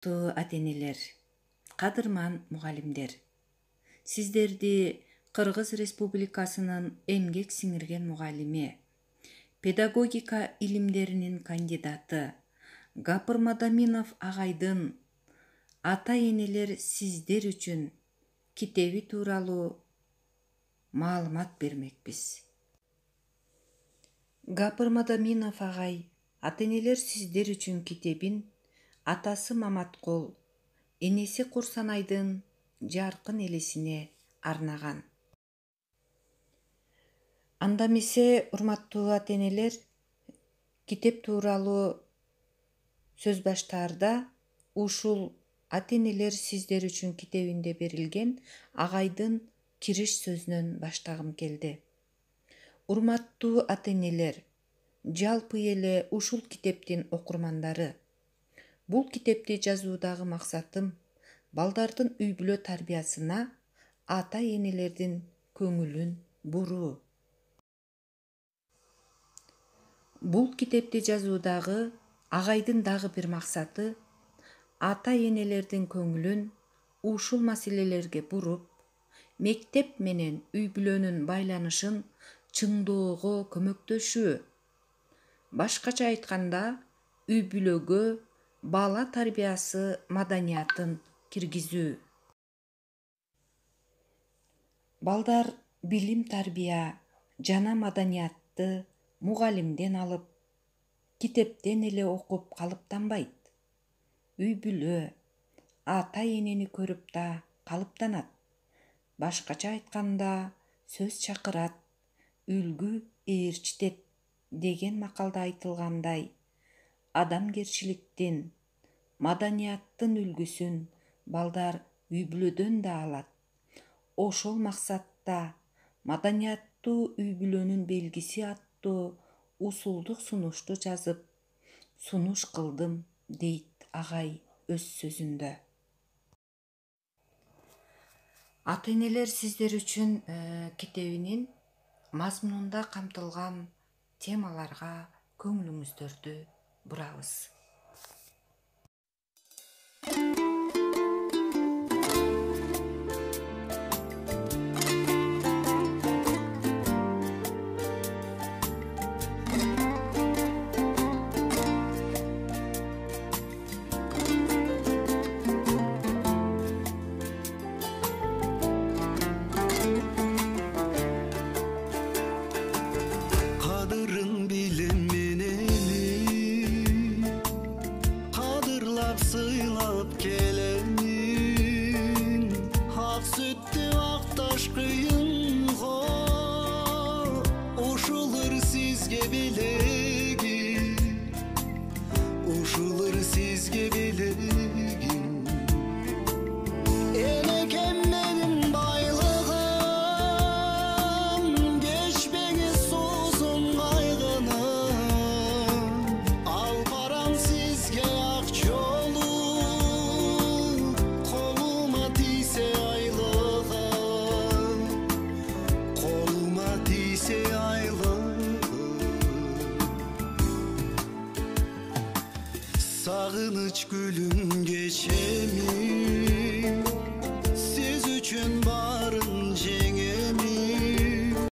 урматтуу ата-энелер, кадырман мугалимдер. Сиздерди Кыргыз Республикасынын эмгек сиңирген мугалими, педагогика илимдеринин кандидаты Гапыр Мадаминов агайдын ата-энелер сиздер үчүн китеби тууралуу маалымат бермекпиз. Гапыр Мадаминов агай ата-энелер сиздер үчүн китебин атасы Маматкул, энеси Курсанайдын жаркын элесине арнаган. Анда эмесе, урматтуу ата-энелер, китеп тууралуу сөз баштаарда ушул ата-энелер сиздер үчүн китебинде берилген агайдын кириш сөзүнөн баштагым келди. Урматтуу ата-энелер, жалпы эле ушул китептин окурмандары, бул китепти жазуудагы максатым балдардын үй-бүлө тарбиясына ата-энелердин көңүлүн буруу. Бул китепти жазуудагы агайдын дагы бир максаты ата-энелердин көңүлүн ушул маселелерге буруп, мектеп менен үй-бүлөнүн байланышын чыңдоого көмөктөшүү. Башкача айтканда, үй-бүлөгө бала тарбиясы маданиятын киргизүү. Балдар билим тарбия жана маданиятты мугалимден алып, китептен эле окуп калыптанбайт. Үй-бүлө ата-энени көрүп да калыптанат. Башкача айтканда, сөз чакырат, үлгү ээрчитет деген макалда айтылгандай, адамгерчиликтин, маданияттын үлгүсүн балдар үй-бүлөдөн да алат. Ошол максатта маданияттуу үй-бүлөнүн белгиси аттуу усулдук сунушту жазып, сунуш кылдым, дейт агай өз сөзүндө. Ата-энелер сиздер үчүн китебинин мазмунунда камтылган темаларга көңүлүңүздөрдү бурабыз. Kadırın bilim meneni, kadırlap sıylap gelenin, hak süttü aktaş kıyınğa, uşulur sizge bilegi, uşulur sizge bilegi.